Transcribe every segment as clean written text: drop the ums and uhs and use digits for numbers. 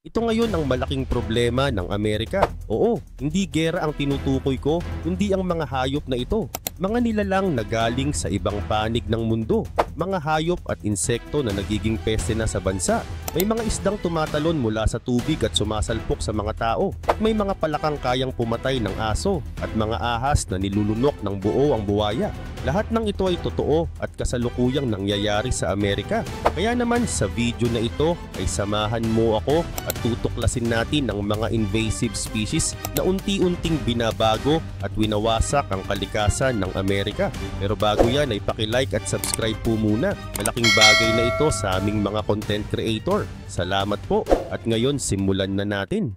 Ito ngayon ang malaking problema ng Amerika. Oo, hindi gera ang tinutukoy ko, kundi ang mga hayop na ito. Mga nilalang na galing sa ibang panig ng mundo. Mga hayop at insekto na nagiging peste na sa bansa. May mga isdang tumatalon mula sa tubig at sumasalpok sa mga tao. At may mga palakang kayang pumatay ng aso at mga ahas na nilulunok ng buo ang buwaya. Lahat ng ito ay totoo at kasalukuyang nangyayari sa Amerika. Kaya naman sa video na ito ay samahan mo ako at tutuklasin natin ang mga invasive species na unti-unting binabago at winawasak ang kalikasan ng Amerika. Pero bago yan ay paki-like at subscribe po muna. Malaking bagay na ito sa aming mga content creator. Salamat po at ngayon simulan na natin.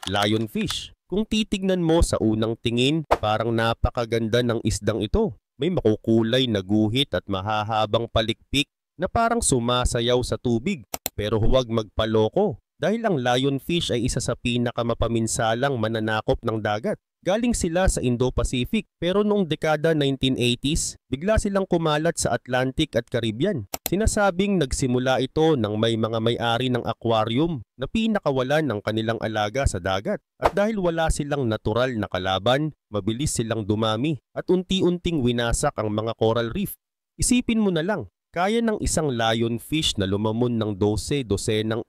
Lionfish. Kung titignan mo sa unang tingin, parang napakaganda ng isdang ito. May makukulay na guhit at mahahabang palikpik na parang sumasayaw sa tubig. Pero huwag magpaloko dahil ang lionfish ay isa sa pinakamapaminsalang mananakop ng dagat. Galing sila sa Indo-Pacific pero noong dekada 1980s, bigla silang kumalat sa Atlantic at Caribbean. Sinasabing nagsimula ito nang may mga may-ari ng aquarium na pinakawalan ng kanilang alaga sa dagat. At dahil wala silang natural na kalaban, mabilis silang dumami at unti-unting winasak ang mga coral reef. Isipin mo na lang, kaya ng isang lionfish na lumamon ng 12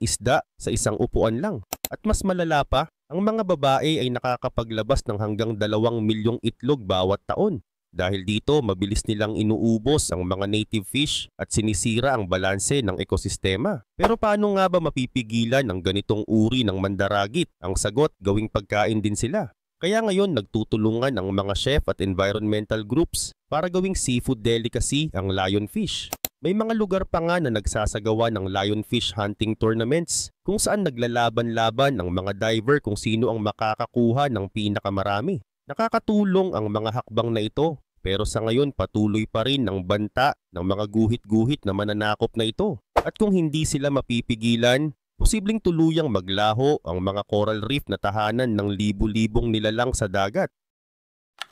isda sa isang upuan lang. At mas malala pa, ang mga babae ay nakakapaglabas ng hanggang 2 milyong itlog bawat taon. Dahil dito, mabilis nilang inuubos ang mga native fish at sinisira ang balanse ng ekosistema. Pero paano nga ba mapipigilan ang ganitong uri ng mandaragit? Ang sagot, gawing pagkain din sila. Kaya ngayon nagtutulungan ang mga chef at environmental groups para gawing seafood delicacy ang lionfish. May mga lugar pa nga na nagsasagawa ng lionfish hunting tournaments kung saan naglalaban-laban ang mga diver kung sino ang makakakuha ng pinakamarami. Nakakatulong ang mga hakbang na ito pero sa ngayon patuloy pa rin ang banta ng mga guhit-guhit na mananakop na ito. At kung hindi sila mapipigilan, posibleng tuluyang maglaho ang mga coral reef na tahanan ng libu-libong nilalang sa dagat.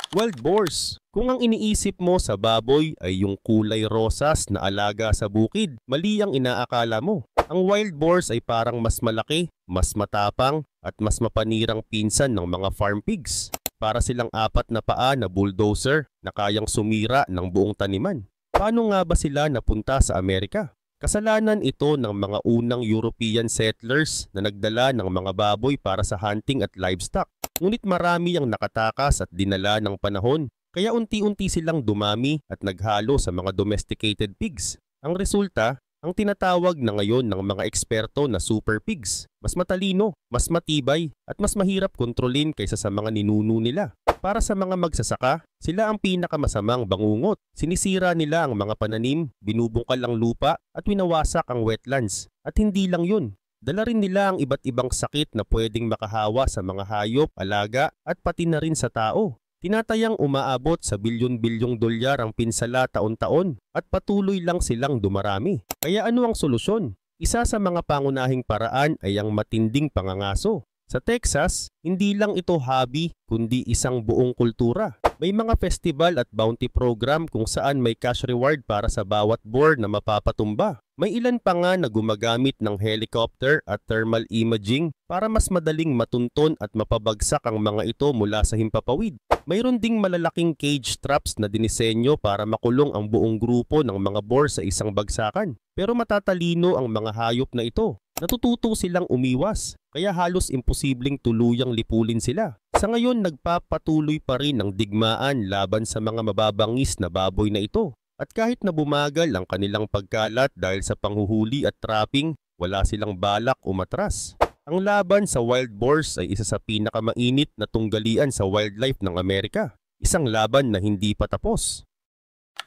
Wild boars. Kung ang iniisip mo sa baboy ay yung kulay rosas na alaga sa bukid, mali ang inaakala mo. Ang wild boars ay parang mas malaki, mas matapang at mas mapanirang pinsan ng mga farm pigs. Para silang 4 na paa na bulldozer na kayang sumira ng buong taniman. Paano nga ba sila napunta sa Amerika? Kasalanan ito ng mga unang European settlers na nagdala ng mga baboy para sa hunting at livestock. Ngunit marami ang nakatakas at dinala ng panahon, kaya unti-unti silang dumami at naghalo sa mga domesticated pigs. Ang resulta, ang tinatawag na ngayon ng mga eksperto na super pigs. Mas matalino, mas matibay, at mas mahirap kontrolin kaysa sa mga ninuno nila. Para sa mga magsasaka, sila ang pinakamasamang bangungot. Sinisira nila ang mga pananim, binubungkal ang lupa, at winawasak ang wetlands. At hindi lang yun. Dala rin nila ang iba't ibang sakit na pwedeng makahawa sa mga hayop, alaga, at pati na rin sa tao. Tinatayang umaabot sa bilyon-bilyong dolyar ang pinsala taon-taon at patuloy lang silang dumarami. Kaya ano ang solusyon? Isa sa mga pangunahing paraan ay ang matinding pangangaso. Sa Texas, hindi lang ito hobby kundi isang buong kultura. May mga festival at bounty program kung saan may cash reward para sa bawat boar na mapapatumba. May ilan pa nga na gumagamit ng helicopter at thermal imaging para mas madaling matunton at mapabagsak ang mga ito mula sa himpapawid. Mayroon ding malalaking cage traps na dinisenyo para makulong ang buong grupo ng mga boar sa isang bagsakan. Pero matatalino ang mga hayop na ito. Natututo silang umiwas, kaya halos imposibleng tuluyang lipulin sila. Sa ngayon, nagpapatuloy pa rin ang digmaan laban sa mga mababangis na baboy na ito. At kahit na bumagal ang kanilang pagkalat dahil sa panghuhuli at trapping, wala silang balak umatras. Ang laban sa wild boars ay isa sa pinakamainit na tunggalian sa wildlife ng Amerika. Isang laban na hindi pa tapos.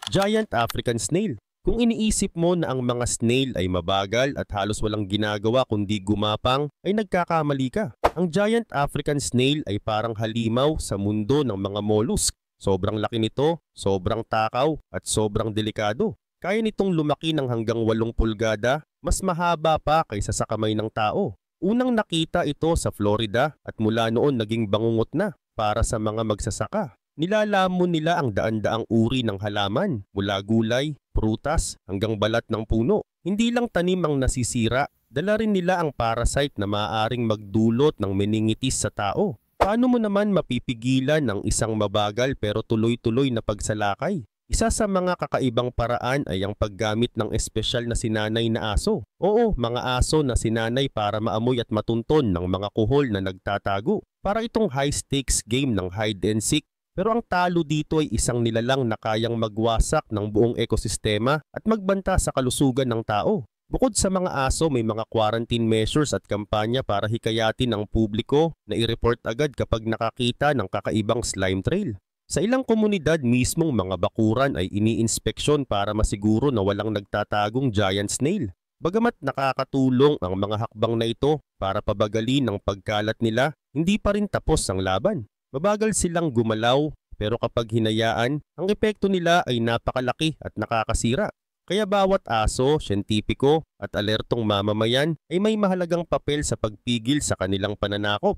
Giant African Snail. Kung iniisip mo na ang mga snail ay mabagal at halos walang ginagawa kundi gumapang, ay nagkakamali ka. Ang Giant African Snail ay parang halimaw sa mundo ng mga mollusk. Sobrang laki nito, sobrang takaw at sobrang delikado. Kaya nitong lumaki ng hanggang 8 pulgada, mas mahaba pa kaysa sa kamay ng tao. Unang nakita ito sa Florida at mula noon naging bangungot na para sa mga magsasaka. Nilalamon nila ang daan-daang uri ng halaman, mula gulay, prutas hanggang balat ng puno. Hindi lang tanim ang nasisira, Dala rin nila ang parasite na maaaring magdulot ng meningitis sa tao. Paano mo naman mapipigilan ang isang mabagal pero tuloy-tuloy na pagsalakay? Isa sa mga kakaibang paraan ay ang paggamit ng espesyal na sinanay na aso. Oo, mga aso na sinanay para maamoy at matunton ng mga kuhol na nagtatago. Para itong high-stakes game ng hide and seek. Pero ang talo dito ay isang nilalang na kayang magwasak ng buong ekosistema at magbanta sa kalusugan ng tao. Bukod sa mga aso, may mga quarantine measures at kampanya para hikayatin ang publiko na i-report agad kapag nakakita ng kakaibang slime trail. Sa ilang komunidad mismong mga bakuran ay iniinspeksyon para masiguro na walang nagtatagong giant snail. Bagamat nakakatulong ang mga hakbang na ito para pabagalin ang pagkalat nila, hindi pa rin tapos ang laban. Mabagal silang gumalaw pero kapag hinayaan, ang epekto nila ay napakalaki at nakakasira. Kaya bawat aso, siyentipiko at alertong mamamayan ay may mahalagang papel sa pagpigil sa kanilang pananakop.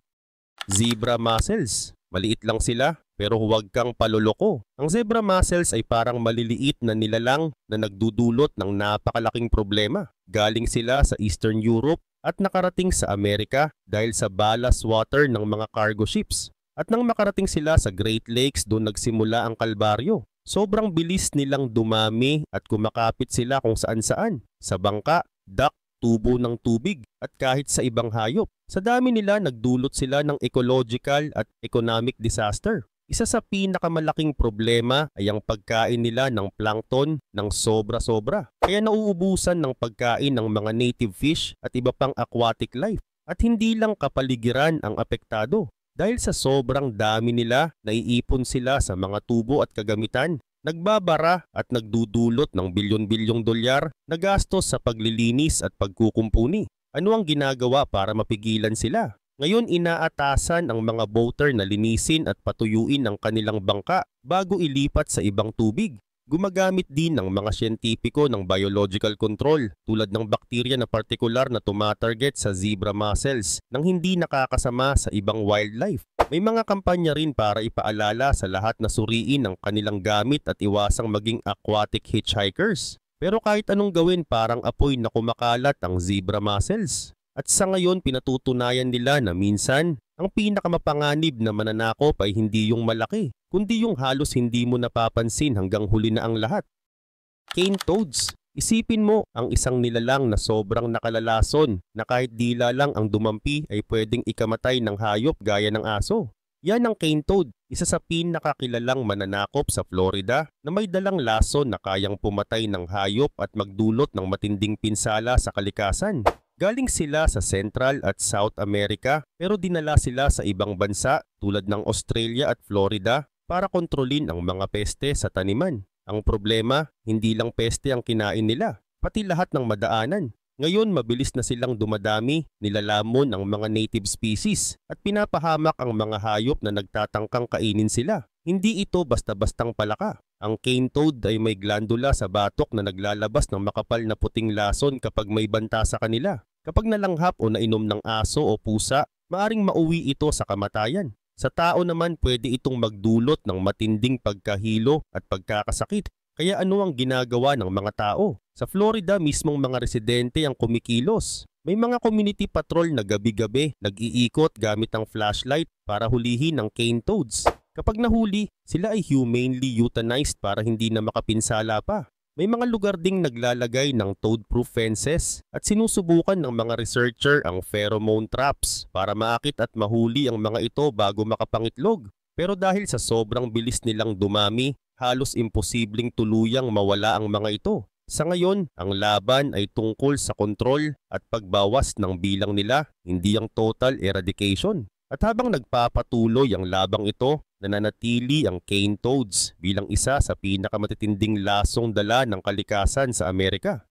Zebra mussels. Maliit lang sila pero huwag kang paloloko. Ang zebra mussels ay parang maliliit na nilalang na nagdudulot ng napakalaking problema. Galing sila sa Eastern Europe at nakarating sa Amerika dahil sa ballast water ng mga cargo ships. At nang makarating sila sa Great Lakes, doon nagsimula ang kalbaryo. Sobrang bilis nilang dumami at kumakapit sila kung saan-saan. Sa bangka, dock, tubo ng tubig at kahit sa ibang hayop. Sa dami nila nagdulot sila ng ecological at economic disaster. Isa sa pinakamalaking problema ay ang pagkain nila ng plankton ng sobra-sobra. Kaya nauubusan ng pagkain ng mga native fish at iba pang aquatic life. At hindi lang kapaligiran ang apektado. Dahil sa sobrang dami nila, naiipon sila sa mga tubo at kagamitan. Nagbabara at nagdudulot ng bilyon-bilyong dolyar na gastos sa paglilinis at pagkukumpuni. Ano ang ginagawa para mapigilan sila? Ngayon inaatasan ang mga boater na linisin at patuyuin ang kanilang bangka bago ilipat sa ibang tubig. Gumagamit din ng mga siyentipiko ng biological control tulad ng bakterya na partikular na tumatarget sa zebra mussels nang hindi nakakasama sa ibang wildlife. May mga kampanya rin para ipaalala sa lahat na suriin ang kanilang gamit at iwasang maging aquatic hitchhikers. Pero kahit anong gawin parang apoy na kumakalat ang zebra mussels. At sa ngayon pinatutunayan nila na minsan ang pinakamapanganib na mananakop ay hindi yung malaki, kundi yung halos hindi mo napapansin hanggang huli na ang lahat. Cane toads. Isipin mo ang isang nilalang na sobrang nakalalason na kahit dila lang ang dumampi ay pwedeng ikamatay ng hayop gaya ng aso. Yan ang cane toad, isa sa pinakakilalang mananakop sa Florida na may dalang lason na kayang pumatay ng hayop at magdulot ng matinding pinsala sa kalikasan. Galing sila sa Central at South America pero dinala sila sa ibang bansa tulad ng Australia at Florida para kontrolin ang mga peste sa taniman. Ang problema, hindi lang peste ang kinain nila, pati lahat ng madaanan. Ngayon mabilis na silang dumadami, nilalamon ang mga native species at pinapahamak ang mga hayop na nagtatangkang kainin sila. Hindi ito basta-bastang palaka. Ang cane toad ay may glandula sa batok na naglalabas ng makapal na puting lason kapag may banta sa kanila. Kapag nalanghap o nainom ng aso o pusa, maaring mauwi ito sa kamatayan. Sa tao naman pwede itong magdulot ng matinding pagkahilo at pagkakasakit. Kaya ano ang ginagawa ng mga tao? Sa Florida mismong mga residente ang kumikilos. May mga community patrol na gabi-gabi nag-iikot gamit ang flashlight para hulihin ang cane toads. Kapag nahuli, sila ay humanely euthanized para hindi na makapinsala pa. May mga lugar ding naglalagay ng toad-proof fences at sinusubukan ng mga researcher ang pheromone traps para maakit at mahuli ang mga ito bago makapangitlog. Pero dahil sa sobrang bilis nilang dumami, halos imposibleng tuluyang mawala ang mga ito. Sa ngayon, ang laban ay tungkol sa kontrol at pagbawas ng bilang nila, hindi ang total eradication. At habang nagpapatuloy ang labang ito, nananatili ang cane toads bilang isa sa pinakamatitinding lasong dala ng kalikasan sa Amerika.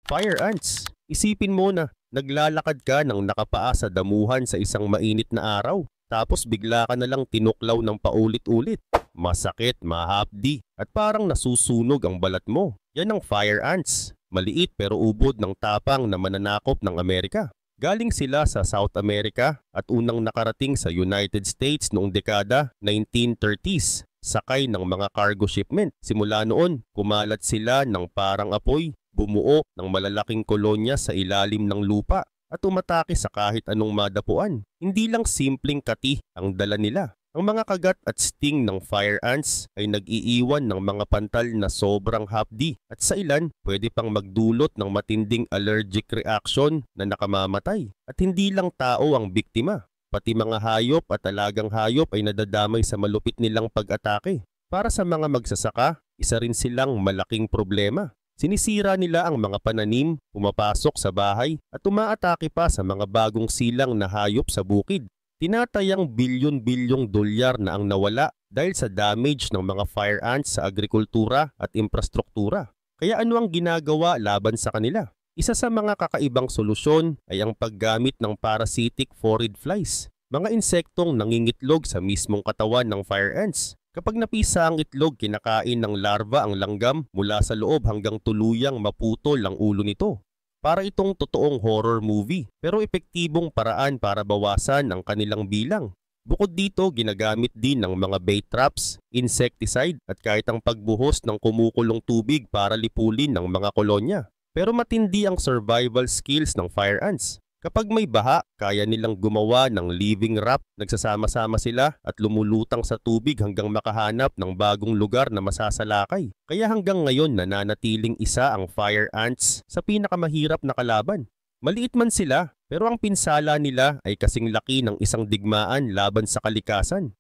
Fire ants. Isipin mo na naglalakad ka ng nakapaa sa damuhan sa isang mainit na araw, tapos bigla ka na lang tinuklaw ng paulit-ulit. Masakit, mahapdi, at parang nasusunog ang balat mo. Yan ang fire ants. Maliit pero ubod ng tapang na mananakop ng Amerika. Galing sila sa South America at unang nakarating sa United States noong dekada 1930s, sakay ng mga cargo shipment. Simula noon, kumalat sila ng parang apoy, bumuo ng malalaking kolonya sa ilalim ng lupa at umatake sa kahit anong madapuan. Hindi lang simpleng kati ang dala nila. Ang mga kagat at sting ng fire ants ay nag-iiwan ng mga pantal na sobrang hapdi at sa ilan pwede pang magdulot ng matinding allergic reaction na nakamamatay. At hindi lang tao ang biktima, pati mga hayop at alagang hayop ay nadadamay sa malupit nilang pag-atake. Para sa mga magsasaka, isa rin silang malaking problema. Sinisira nila ang mga pananim, pumapasok sa bahay at umaatake pa sa mga bagong silang na hayop sa bukid. Tinatayang bilyon-bilyong dolyar na ang nawala dahil sa damage ng mga fire ants sa agrikultura at infrastruktura. Kaya ano ang ginagawa laban sa kanila? Isa sa mga kakaibang solusyon ay ang paggamit ng parasitic phorid flies, mga insektong nangingitlog sa mismong katawan ng fire ants. Kapag napisa ang itlog, kinakain ng larva ang langgam mula sa loob hanggang tuluyang maputol ang ulo nito. Para itong totoong horror movie, pero epektibong paraan para bawasan ang kanilang bilang. Bukod dito, ginagamit din ng mga bait traps, insecticide at kahit ang pagbuhos ng kumukulong tubig para lipulin ng mga kolonya. Pero matindi ang survival skills ng fire ants. Kapag may baha, kaya nilang gumawa ng living raft, nagsasama-sama sila at lumulutang sa tubig hanggang makahanap ng bagong lugar na masasalakay. Kaya hanggang ngayon nananatiling isa ang fire ants sa pinakamahirap na kalaban. Maliit man sila, pero ang pinsala nila ay kasing laki ng isang digmaan laban sa kalikasan.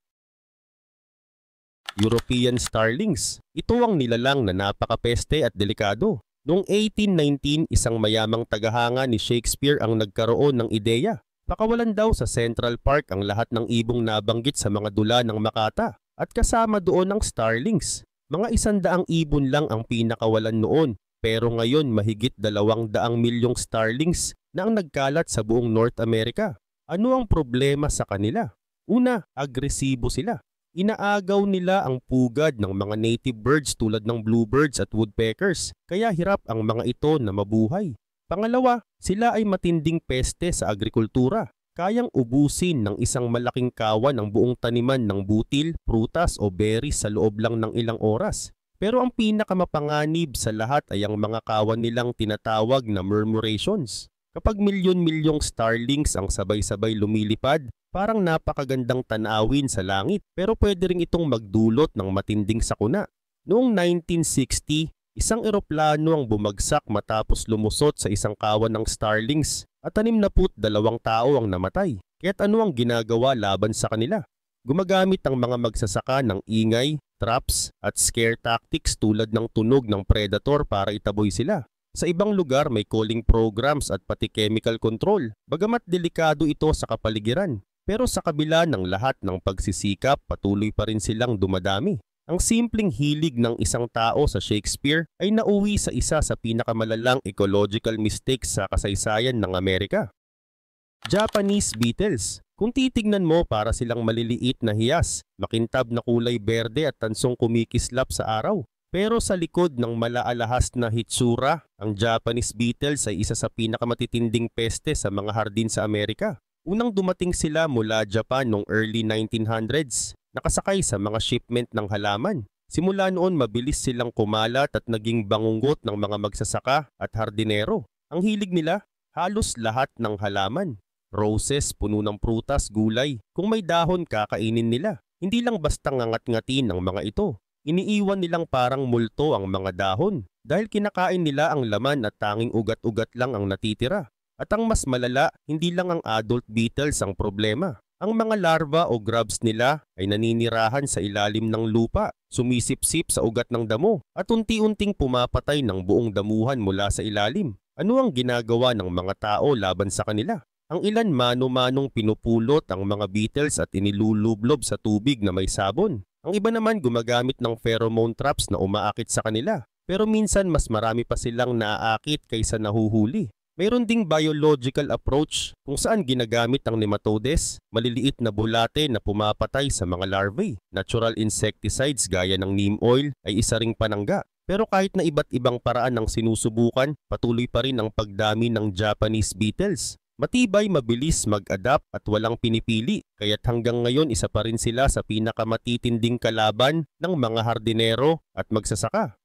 European starlings. Ito ang nilalang na napakapeste at delikado. Noong 1819, isang mayamang tagahanga ni Shakespeare ang nagkaroon ng ideya. Pakawalan daw sa Central Park ang lahat ng ibong nabanggit sa mga dula ng Makata at kasama doon ang starlings. Mga 100 ibon lang ang pinakawalan noon, pero ngayon mahigit 200 milyong starlings na ang nagkalat sa buong North America. Ano ang problema sa kanila? Una, agresibo sila. Inaagaw nila ang pugad ng mga native birds tulad ng bluebirds at woodpeckers, kaya hirap ang mga ito na mabuhay. Pangalawa, sila ay matinding peste sa agrikultura. Kayang ubusin ng isang malaking kawan ang buong taniman ng butil, prutas o berries sa loob lang ng ilang oras. Pero ang pinakamapanganib sa lahat ay ang mga kawan nilang tinatawag na murmurations. Kapag milyon-milyong starlings ang sabay-sabay lumilipad, parang napakagandang tanawin sa langit, pero pwede rin itong magdulot ng matinding sakuna. Noong 1960, isang eroplano ang bumagsak matapos lumusot sa isang kawan ng starlings at 62 tao ang namatay. Kaya't ano ang ginagawa laban sa kanila? Gumagamit ang mga magsasaka ng ingay, traps at scare tactics tulad ng tunog ng predator para itaboy sila. Sa ibang lugar may calling programs at pati chemical control, bagamat delikado ito sa kapaligiran. Pero sa kabila ng lahat ng pagsisikap, patuloy pa rin silang dumadami. Ang simpleng hilig ng isang tao sa Shakespeare ay nauwi sa isa sa pinakamalalang ecological mistakes sa kasaysayan ng Amerika. Japanese beetles. Kung titignan mo, para silang maliliit na hiyas, makintab na kulay berde at tansong kumikislap sa araw. Pero sa likod ng malaalahas na hitsura, ang Japanese beetles ay isa sa pinakamatitinding peste sa mga hardin sa Amerika. Unang dumating sila mula Japan noong early 1900s, nakasakay sa mga shipment ng halaman. Simula noon mabilis silang kumalat at naging bangungot ng mga magsasaka at hardinero. Ang hilig nila, halos lahat ng halaman. Roses, puno ng prutas, gulay. Kung may dahon, kakainin nila. Hindi lang basta ngangat-ngatin ang mga ito. Iniiwan nilang parang multo ang mga dahon dahil kinakain nila ang laman at tanging ugat-ugat lang ang natitira. At ang mas malala, hindi lang ang adult beetles ang problema. Ang mga larva o grubs nila ay naninirahan sa ilalim ng lupa, sumisipsip sa ugat ng damo at unti-unting pumapatay ng buong damuhan mula sa ilalim. Ano ang ginagawa ng mga tao laban sa kanila? Ang ilan mano-manong pinupulot ang mga beetles at inilulublob sa tubig na may sabon. Ang iba naman gumagamit ng pheromone traps na umaakit sa kanila. Pero minsan mas marami pa silang naaakit kaysa nahuhuli. Mayroon ding biological approach kung saan ginagamit ang nematodes, maliliit na bulate na pumapatay sa mga larvae. Natural insecticides gaya ng neem oil ay isa ring panangga. Pero kahit na iba't ibang paraan ang sinusubukan, patuloy pa rin ang pagdami ng Japanese beetles. Matibay, mabilis mag-adapt at walang pinipili, kaya't hanggang ngayon isa pa rin sila sa pinakamatitinding kalaban ng mga hardinero at magsasaka.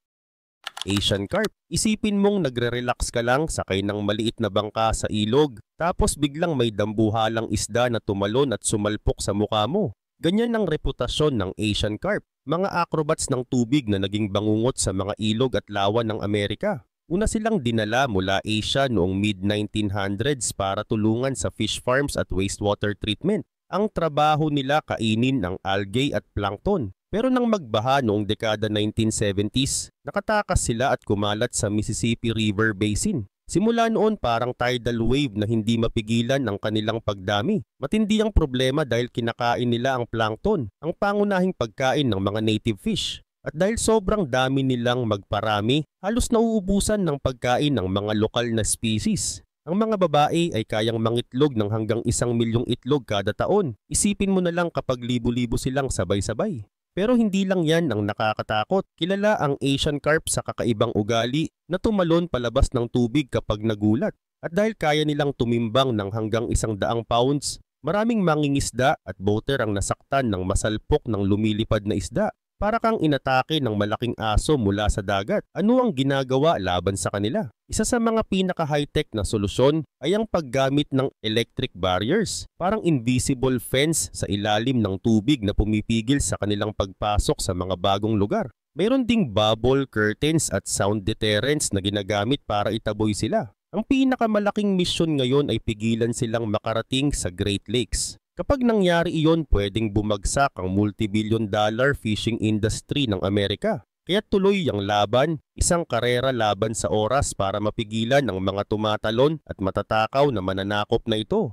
Asian carp. Isipin mong nagre-relax ka lang sakay ng maliit na bangka sa ilog, tapos biglang may dambuhalang isda na tumalon at sumalpok sa mukha mo. Ganyan ang reputasyon ng Asian carp, mga acrobats ng tubig na naging bangungot sa mga ilog at lawa ng Amerika. Una silang dinala mula Asia noong mid-1900s para tulungan sa fish farms at wastewater treatment. Ang trabaho nila kainin ang algae at plankton. Pero nang magbaha noong dekada 1970s, nakatakas sila at kumalat sa Mississippi River Basin. Simula noon parang tidal wave na hindi mapigilan ang kanilang pagdami. Matindi ang problema dahil kinakain nila ang plankton, ang pangunahing pagkain ng mga native fish. At dahil sobrang dami nilang magparami, halos nauubusan ng pagkain ng mga lokal na species. Ang mga babae ay kayang mangitlog ng hanggang 1,000,000 itlog kada taon. Isipin mo na lang kapag libo-libo silang sabay-sabay. Pero hindi lang yan ang nakakatakot. Kilala ang Asian carp sa kakaibang ugali na tumalon palabas ng tubig kapag nagulat. At dahil kaya nilang tumimbang ng hanggang 100 pounds, maraming mangingisda at boater ang nasaktan ng masalpok ng lumilipad na isda. Para kang inatake ng malaking aso mula sa dagat. Ano ang ginagawa laban sa kanila? Isa sa mga pinaka-high-tech na solusyon ay ang paggamit ng electric barriers, parang invisible fence sa ilalim ng tubig na pumipigil sa kanilang pagpasok sa mga bagong lugar. Mayroon ding bubble curtains at sound deterrents na ginagamit para itaboy sila. Ang pinakamalaking misyon ngayon ay pigilan silang makarating sa Great Lakes. Kapag nangyari iyon, pwedeng bumagsak ang multi-billion-dollar fishing industry ng Amerika. Kaya tuloy ang laban, isang karera laban sa oras para mapigilan ang mga tumatalon at matatakaw na mananakop na ito.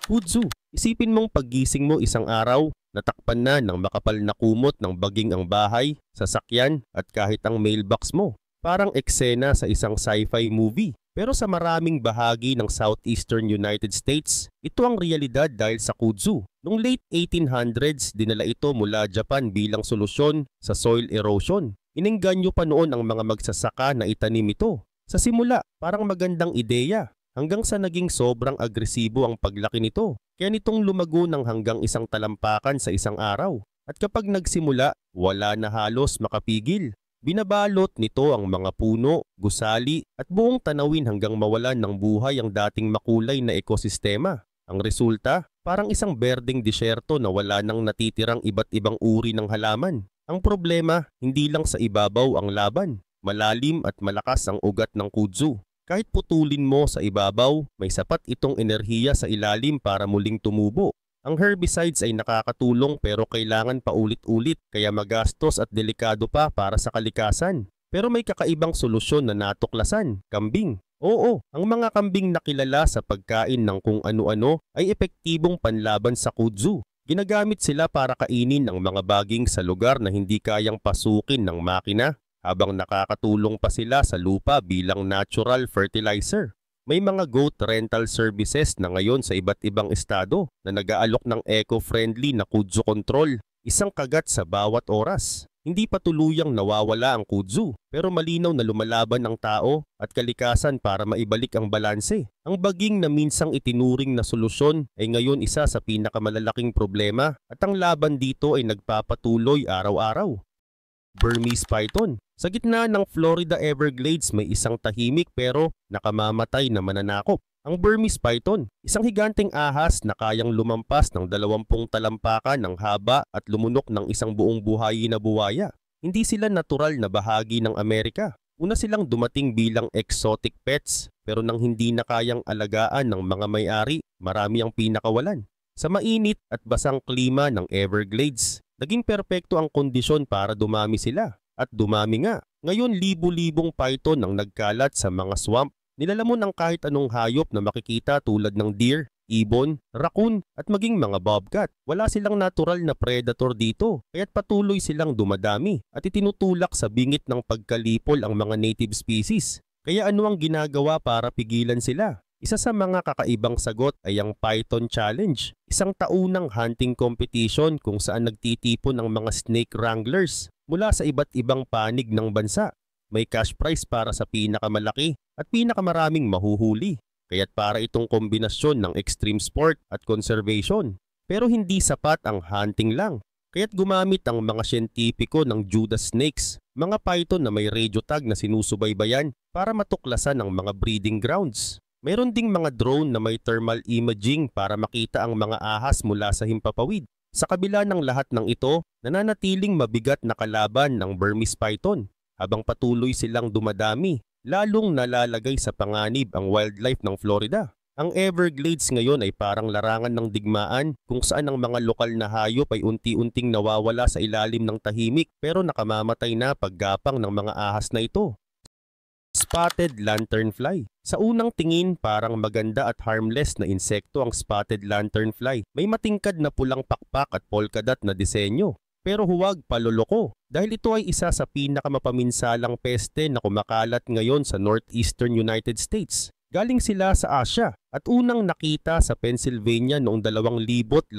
Kudzu, isipin mong paggising mo isang araw, natakpan na ng makapal na kumot ng baging ang bahay, sasakyan at kahit ang mailbox mo. Parang eksena sa isang sci-fi movie. Pero sa maraming bahagi ng southeastern United States, ito ang realidad dahil sa kudzu. Noong late 1800s, dinala ito mula Japan bilang solusyon sa soil erosion. Inengganyo pa noon ang mga magsasaka na itanim ito. Sa simula, parang magandang ideya, hanggang sa naging sobrang agresibo ang paglaki nito. Kaya nitong lumago ng hanggang 1 talampakan sa isang araw. At kapag nagsimula, wala na halos makapigil. Binabalot nito ang mga puno, gusali at buong tanawin hanggang mawalan ng buhay ang dating makulay na ekosistema. Ang resulta, parang isang berdeng disyerto na wala nang natitirang iba't ibang uri ng halaman. Ang problema, hindi lang sa ibabaw ang laban. Malalim at malakas ang ugat ng kudzu. Kahit putulin mo sa ibabaw, may sapat itong enerhiya sa ilalim para muling tumubo. Ang herbicides ay nakakatulong pero kailangan paulit-ulit kaya magastos at delikado pa para sa kalikasan. Pero may kakaibang solusyon na natuklasan, kambing. Oo, ang mga kambing na kilala sa pagkain ng kung ano-ano ay epektibong panlaban sa kudzu. Ginagamit sila para kainin ang mga baging sa lugar na hindi kayang pasukin ng makina habang nakakatulong pa sila sa lupa bilang natural fertilizer. May mga goat rental services na ngayon sa iba't ibang estado na nag-aalok ng eco-friendly na kudzu control, isang kagat sa bawat oras. Hindi pa tuluyang nawawala ang kudzu, pero malinaw na lumalaban ang tao at kalikasan para maibalik ang balanse. Ang baging na minsang itinuring na solusyon ay ngayon isa sa pinakamalalaking problema at ang laban dito ay nagpapatuloy araw-araw. Burmese python. Sa gitna ng Florida Everglades may isang tahimik pero nakamamatay na mananakop. Ang Burmese python, isang higanteng ahas na kayang lumampas ng 20 talampakan ng haba at lumunok ng isang buong buhayi na buwaya. Hindi sila natural na bahagi ng Amerika. Una silang dumating bilang exotic pets pero nang hindi na kayang alagaan ng mga may-ari, marami ang pinakawalan. Sa mainit at basang klima ng Everglades, naging perpekto ang kondisyon para dumami sila. At dumami nga. Ngayon libu-libong python ang nagkalat sa mga swamp. Nilalamon ang kahit anong hayop na makikita tulad ng deer, ibon, raccoon at maging mga bobcat. Wala silang natural na predator dito kaya't patuloy silang dumadami at itinutulak sa bingit ng pagkalipol ang mga native species. Kaya ano ang ginagawa para pigilan sila? Isa sa mga kakaibang sagot ay ang Python Challenge, isang taunang hunting competition kung saan nagtitipon ang mga snake wranglers mula sa iba't ibang panig ng bansa. May cash prize para sa pinakamalaki at pinakamaraming mahuhuli. Kaya't para itong kombinasyon ng extreme sport at conservation. Pero hindi sapat ang hunting lang. Kaya't gumamit ang mga siyentipiko ng Judas snakes, mga python na may radio tag na sinusubaybayan para matuklasan ang mga breeding grounds. Mayroon ding mga drone na may thermal imaging para makita ang mga ahas mula sa himpapawid. Sa kabila ng lahat ng ito, nananatiling mabigat na kalaban ng Burmese python. Habang patuloy silang dumadami, lalong nalalagay sa panganib ang wildlife ng Florida. Ang Everglades ngayon ay parang larangan ng digmaan kung saan ang mga lokal na hayop ay unti-unting nawawala sa ilalim ng tahimik pero nakamamatay na paggapang ng mga ahas na ito. Spotted lanternfly. Sa unang tingin parang maganda at harmless na insekto ang spotted lanternfly. May matingkad na pulang pakpak at polka dot na disenyo. Pero huwag paloloko dahil ito ay isa sa pinakamapaminsalang peste na kumakalat ngayon sa northeastern United States. Galing sila sa Asia at unang nakita sa Pennsylvania noong 2014,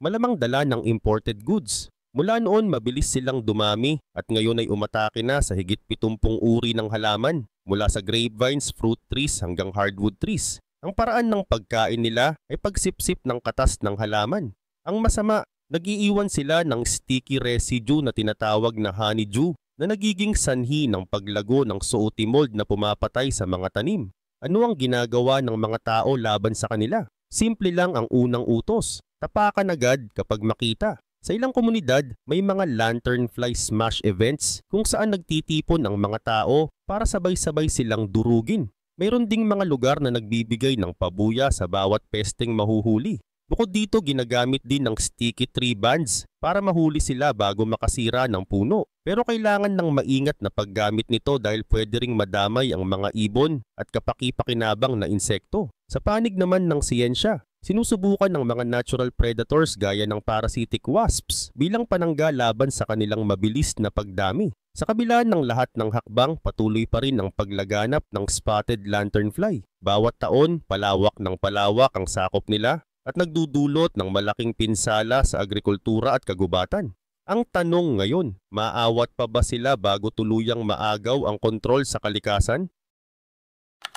malamang dala ng imported goods. Mula noon mabilis silang dumami at ngayon ay umatake na sa higit 70 uri ng halaman mula sa grapevines, fruit trees hanggang hardwood trees. Ang paraan ng pagkain nila ay pagsipsip ng katas ng halaman. Ang masama, nag-iiwan sila ng sticky residue na tinatawag na honeydew na nagiging sanhi ng paglago ng sooty mold na pumapatay sa mga tanim. Ano ang ginagawa ng mga tao laban sa kanila? Simple lang ang unang utos, tapakan agad kapag makita. Sa ilang komunidad, may mga lanternfly smash events kung saan nagtitipon ang mga tao para sabay-sabay silang durugin. Mayroon ding mga lugar na nagbibigay ng pabuya sa bawat pesteng mahuhuli. Bukod dito, ginagamit din ng sticky tree bands para mahuli sila bago makasira ng puno. Pero kailangan ng maingat na paggamit nito dahil pwede ring madamay ang mga ibon at kapaki-pakinabang na insekto. Sa panig naman ng siyensya, sinusubukan ng mga natural predators gaya ng parasitic wasps bilang panangga laban sa kanilang mabilis na pagdami. Sa kabila ng lahat ng hakbang, patuloy pa rin ang paglaganap ng spotted lanternfly. Bawat taon, palawak ng palawak ang sakop nila at nagdudulot ng malaking pinsala sa agrikultura at kagubatan. Ang tanong ngayon, maawat pa ba sila bago tuluyang maagaw ang kontrol sa kalikasan?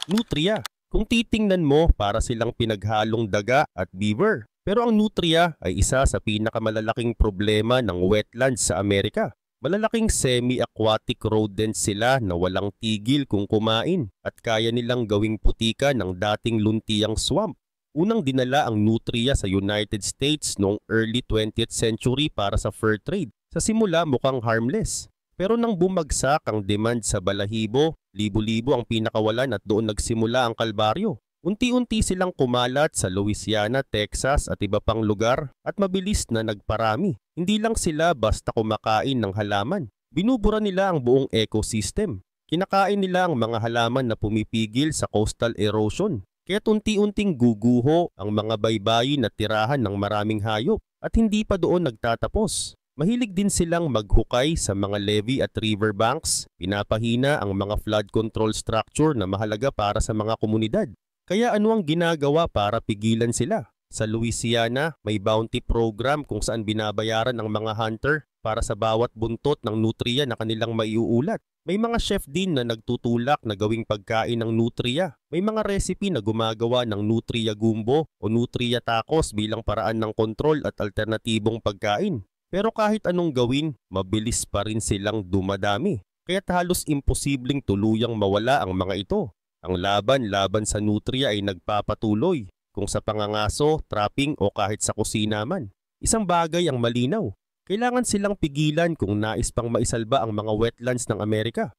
Nutria. Kung titingnan mo, para silang pinaghalong daga at beaver. Pero ang nutria ay isa sa pinakamalalaking problema ng wetlands sa Amerika. Malalaking semi-aquatic rodents sila na walang tigil kung kumain at kaya nilang gawing putika ng dating luntiang swamp. Unang dinala ang nutria sa United States noong early 20th century para sa fur trade. Sa simula mukhang harmless. Pero nang bumagsak ang demand sa balahibo, libo-libo ang pinakawalan at doon nagsimula ang kalbaryo. Unti-unti silang kumalat sa Louisiana, Texas at iba pang lugar at mabilis na nagparami. Hindi lang sila basta kumakain ng halaman. Binubura nila ang buong ecosystem. Kinakain nila ang mga halaman na pumipigil sa coastal erosion. Kaya't unti-unting guguho ang mga baybayin at tirahan ng maraming hayop at hindi pa doon nagtatapos. Mahilig din silang maghukay sa mga levee at river banks, pinapahina ang mga flood control structure na mahalaga para sa mga komunidad. Kaya ano ang ginagawa para pigilan sila? Sa Louisiana, may bounty program kung saan binabayaran ang mga hunter para sa bawat buntot ng nutria na kanilang maiuulat. May mga chef din na nagtutulak na gawing pagkain ng nutria. May mga recipe na gumagawa ng nutria gumbo o nutria tacos bilang paraan ng kontrol at alternatibong pagkain. Pero kahit anong gawin, mabilis pa rin silang dumadami. Kaya't halos imposibleng tuluyang mawala ang mga ito. Ang laban sa nutria ay nagpapatuloy, kung sa pangangaso, trapping o kahit sa kusina man. Isang bagay ang malinaw. Kailangan silang pigilan kung nais pang maisalba ang mga wetlands ng Amerika.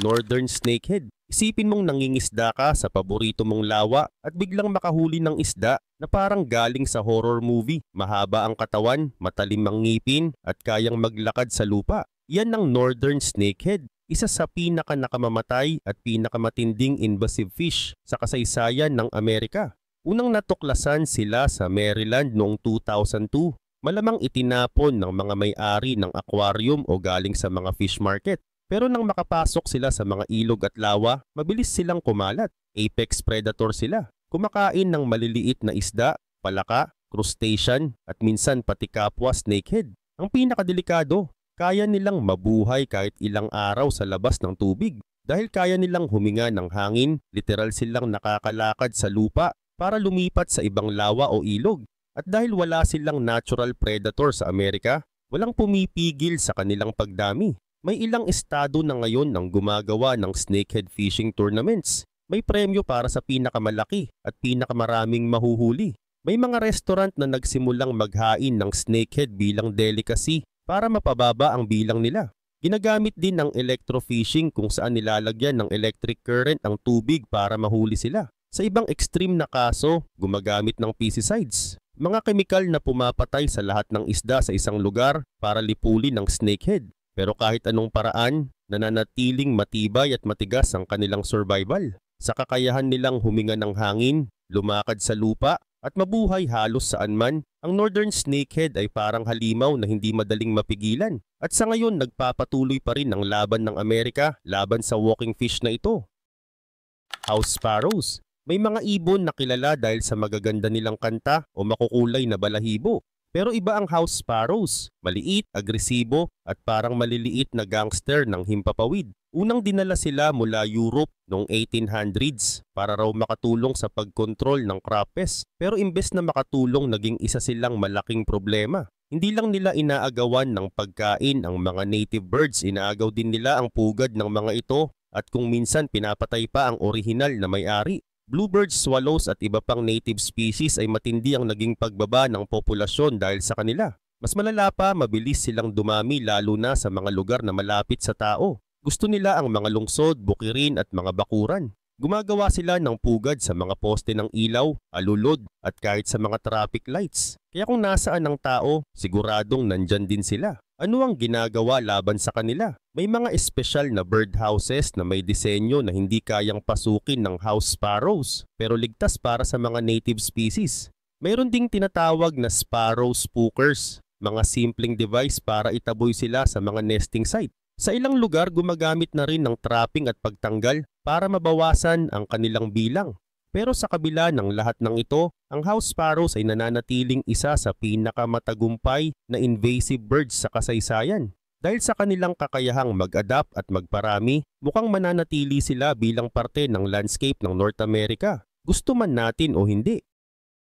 Northern snakehead. Isipin mong nangingisda ka sa paborito mong lawa at biglang makahuli ng isda na parang galing sa horror movie. Mahaba ang katawan, matalim ang ngipin at kayang maglakad sa lupa. Yan ang northern snakehead. Isa sa pinaka-nakamamatay at pinakamatinding invasive fish sa kasaysayan ng Amerika. Unang natuklasan sila sa Maryland noong 2002. Malamang itinapon ng mga may-ari ng aquarium o galing sa mga fish market. Pero nang makapasok sila sa mga ilog at lawa, mabilis silang kumalat. Apex predator sila. Kumakain ng maliliit na isda, palaka, crustacean at minsan pati kapwa snakehead. Ang pinakadelikado, kaya nilang mabuhay kahit ilang araw sa labas ng tubig. Dahil kaya nilang huminga ng hangin, literal silang nakakalakad sa lupa para lumipat sa ibang lawa o ilog. At dahil wala silang natural predator sa Amerika, walang pumipigil sa kanilang pagdami. May ilang estado na ngayon ang gumagawa ng snakehead fishing tournaments. May premyo para sa pinakamalaki at pinakamaraming mahuhuli. May mga restaurant na nagsimulang maghain ng snakehead bilang delicacy para mapababa ang bilang nila. Ginagamit din ang electrofishing kung saan nilalagyan ng electric current ang tubig para mahuli sila. Sa ibang extreme na kaso, gumagamit ng pesticides, mga kemikal na pumapatay sa lahat ng isda sa isang lugar para lipulin ng snakehead. Pero kahit anong paraan, nananatiling matibay at matigas ang kanilang survival. Sa kakayahan nilang huminga ng hangin, lumakad sa lupa, at mabuhay halos saan man, ang northern snakehead ay parang halimaw na hindi madaling mapigilan. At sa ngayon, nagpapatuloy pa rin ang laban ng Amerika laban sa walking fish na ito. House sparrows. May mga ibon na kilala dahil sa magaganda nilang kanta o makukulay na balahibo. Pero iba ang house sparrows, maliit, agresibo at parang maliliit na gangster ng himpapawid. Unang dinala sila mula Europe noong 1800s para raw makatulong sa pagkontrol ng crop pest. Pero imbes na makatulong, naging isa silang malaking problema. Hindi lang nila inaagawan ng pagkain ang mga native birds, inaagaw din nila ang pugad ng mga ito at kung minsan pinapatay pa ang orihinal na may-ari. Bluebirds, swallows at iba pang native species ay matindi ang naging pagbaba ng populasyon dahil sa kanila. Mas malala pa, mabilis silang dumami lalo na sa mga lugar na malapit sa tao. Gusto nila ang mga lungsod, bukirin at mga bakuran. Gumagawa sila ng pugad sa mga poste ng ilaw, alulod at kahit sa mga traffic lights. Kaya kung nasaan ang tao, siguradong nandyan din sila. Ano ang ginagawa laban sa kanila? May mga espesyal na birdhouses na may disenyo na hindi kayang pasukin ng house sparrows pero ligtas para sa mga native species. Mayroon ding tinatawag na sparrow spookers, mga simpleng device para itaboy sila sa mga nesting site. Sa ilang lugar, gumagamit na rin ng trapping at pagtanggal para mabawasan ang kanilang bilang. Pero sa kabila ng lahat ng ito, ang house sparrows ay nananatiling isa sa pinakamatagumpay na invasive birds sa kasaysayan. Dahil sa kanilang kakayahang mag-adapt at magparami, mukhang mananatili sila bilang parte ng landscape ng North America, gusto man natin o hindi.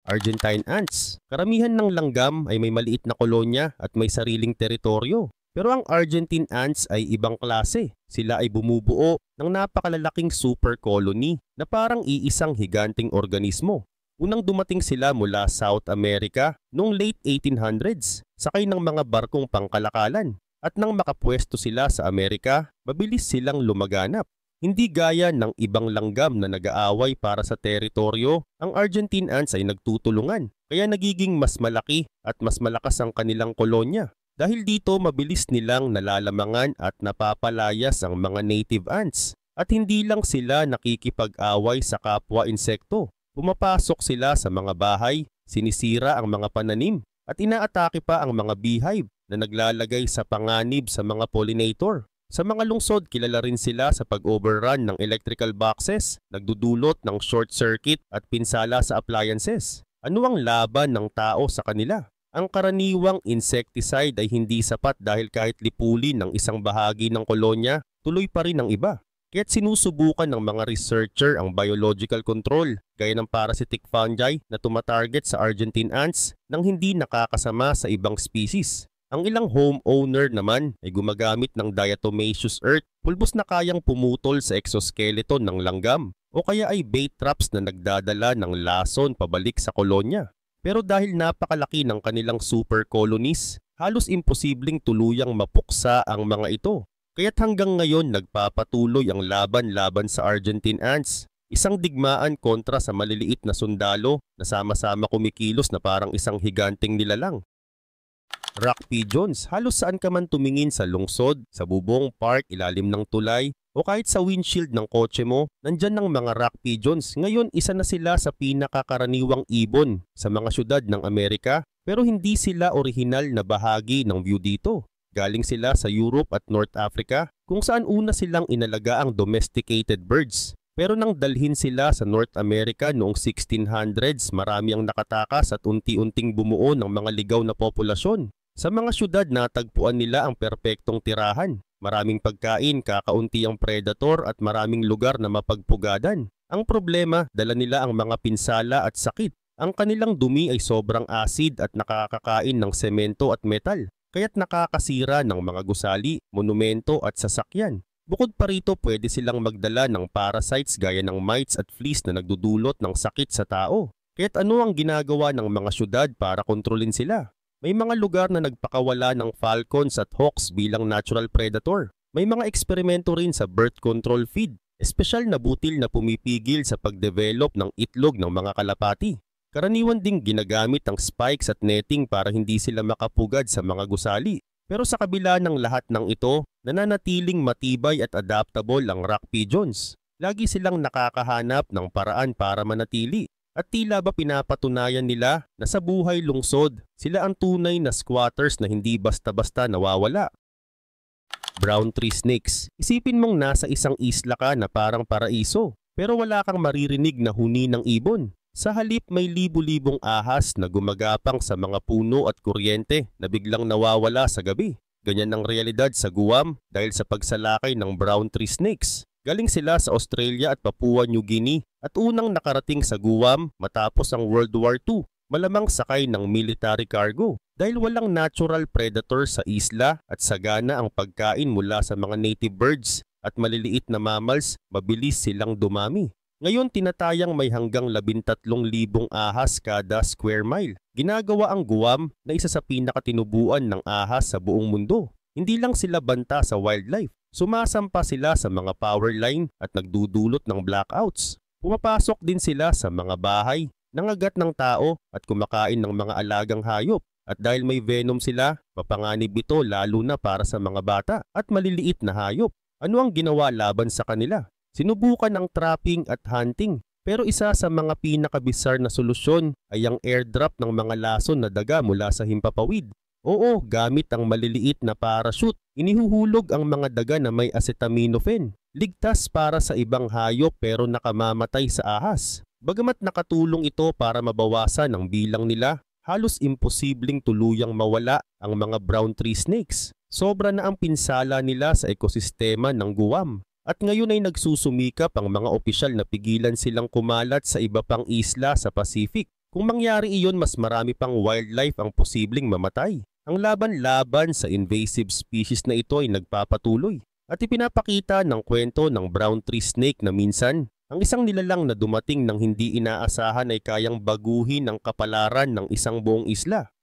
Argentine ants. Karamihan ng langgam ay may maliit na kolonya at may sariling teritoryo. Pero ang Argentine ants ay ibang klase. Sila ay bumubuo ng napakalalaking super colony na parang iisang higanting organismo. Unang dumating sila mula South America noong late 1800s, sakay ng mga barkong pangkalakalan. At nang makapwesto sila sa Amerika, mabilis silang lumaganap. Hindi gaya ng ibang langgam na nag-aaway para sa teritoryo, ang Argentine ants ay nagtutulungan. Kaya nagiging mas malaki at mas malakas ang kanilang kolonya. Dahil dito, mabilis nilang nalalamangan at napapalayas ang mga native ants. At hindi lang sila nakikipag-away sa kapwa insekto. Pumapasok sila sa mga bahay, sinisira ang mga pananim, at inaatake pa ang mga beehive na naglalagay sa panganib sa mga pollinator. Sa mga lungsod, kilala rin sila sa pag-overrun ng electrical boxes, nagdudulot ng short circuit at pinsala sa appliances. Ano ang laban ng tao sa kanila? Ang karaniwang insecticide ay hindi sapat dahil kahit lipulin ng isang bahagi ng kolonya, tuloy pa rin ang iba. Kaya't sinusubukan ng mga researcher ang biological control, gaya ng parasitic fungi na tumatarget sa Argentine ants nang hindi nakakasama sa ibang species. Ang ilang homeowner naman ay gumagamit ng diatomaceous earth, pulbos na kayang pumutol sa exoskeleton ng langgam, o kaya ay bait traps na nagdadala ng lason pabalik sa kolonya. Pero dahil napakalaki ng kanilang super colonies, halos imposibleng tuluyang mapuksa ang mga ito. Kaya't hanggang ngayon nagpapatuloy ang laban sa Argentine ants. Isang digmaan kontra sa maliliit na sundalo na sama-sama kumikilos na parang isang higanting nilalang. Rock pigeons. Halos saan ka man tumingin sa lungsod, sa bubong, park, ilalim ng tulay, o kahit sa windshield ng kotse mo, nandyan ng mga rock pigeons. Ngayon, isa na sila sa pinakakaraniwang ibon sa mga syudad ng Amerika, pero hindi sila orihinal na bahagi ng view dito. Galing sila sa Europe at North Africa, kung saan una silang inalaga ang domesticated birds. Pero nang dalhin sila sa North America noong 1600s, marami ang nakatakas at unti-unting bumuo ng mga ligaw na populasyon. Sa mga syudad, natagpuan nila ang perpektong tirahan. Maraming pagkain, kakaunti ang predator at maraming lugar na mapagpugadan. Ang problema, dala nila ang mga pinsala at sakit. Ang kanilang dumi ay sobrang acid at nakakakain ng semento at metal, kaya't nakakasira ng mga gusali, monumento at sasakyan. Bukod pa rito, pwede silang magdala ng parasites gaya ng mites at fleas na nagdudulot ng sakit sa tao. Kaya't ano ang ginagawa ng mga syudad para kontrolin sila? May mga lugar na nagpakawala ng falcons at hawks bilang natural predator. May mga eksperimento rin sa birth control feed, espesyal na butil na pumipigil sa pagdevelop ng itlog ng mga kalapati. Karaniwan ding ginagamit ang spikes at netting para hindi sila makapugad sa mga gusali. Pero sa kabila ng lahat ng ito, nananatiling matibay at adaptable ang rock pigeons. Lagi silang nakakahanap ng paraan para manatili. At tila ba pinapatunayan nila na sa buhay lungsod, sila ang tunay na squatters na hindi basta-basta nawawala. Brown tree snakes. Isipin mong nasa isang isla ka na parang paraiso, pero wala kang maririnig na huni ng ibon. Sa halip may libu-libong ahas na gumagapang sa mga puno at kuryente na biglang nawawala sa gabi. Ganyan ang realidad sa Guam dahil sa pagsalakay ng brown tree snakes. Galing sila sa Australia at Papua New Guinea at unang nakarating sa Guam matapos ang World War II. Malamang sakay ng military cargo dahil walang natural predator sa isla at sagana ang pagkain mula sa mga native birds at maliliit na mammals, mabilis silang dumami. Ngayon tinatayang may hanggang 13,000 ahas kada square mile. Ginagawa ang Guam na isa sa pinakatinubuan ng ahas sa buong mundo. Hindi lang sila banta sa wildlife, sumasampa sila sa mga power line at nagdudulot ng blackouts. Pumapasok din sila sa mga bahay, nangagat ng tao at kumakain ng mga alagang hayop. At dahil may venom sila, mapanganib ito lalo na para sa mga bata at maliliit na hayop. Ano ang ginawa laban sa kanila? Sinubukan ang trapping at hunting, pero isa sa mga pinakabisar na solusyon ay ang airdrop ng mga lason na daga mula sa himpapawid. Oo, gamit ang maliliit na parachute, inihuhulog ang mga daga na may acetaminophen. Ligtas para sa ibang hayop pero nakamamatay sa ahas. Bagamat nakatulong ito para mabawasan ang bilang nila, halos imposibleng tuluyang mawala ang mga brown tree snakes. Sobra na ang pinsala nila sa ekosistema ng Guam. At ngayon ay nagsusumikap ang mga opisyal na pigilan silang kumalat sa iba pang isla sa Pacific. Kung mangyari iyon, mas marami pang wildlife ang posibleng mamatay. Ang laban-laban sa invasive species na ito ay nagpapatuloy. At ipinapakita ng kwento ng brown tree snake na minsan, ang isang nilalang na dumating ng hindi inaasahan ay kayang baguhin ang kapalaran ng isang buong isla.